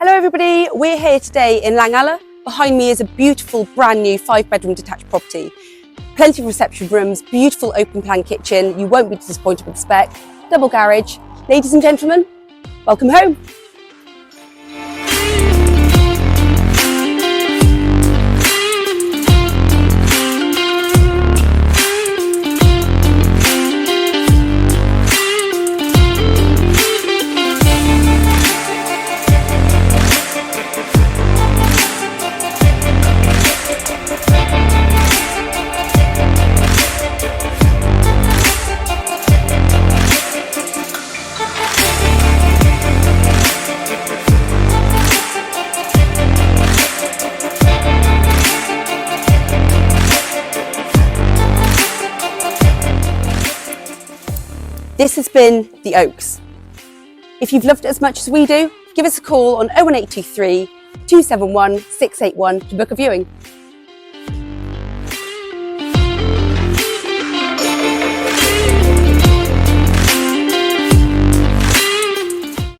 Hello everybody, we're here today in Langaller. Behind me is a beautiful brand new 5-bedroom detached property. Plenty of reception rooms, beautiful open plan kitchen, you won't be disappointed with the spec, double garage. Ladies and gentlemen, welcome home. This has been The Oaks. If you've loved it as much as we do, give us a call on 01823 271 681 to book a viewing.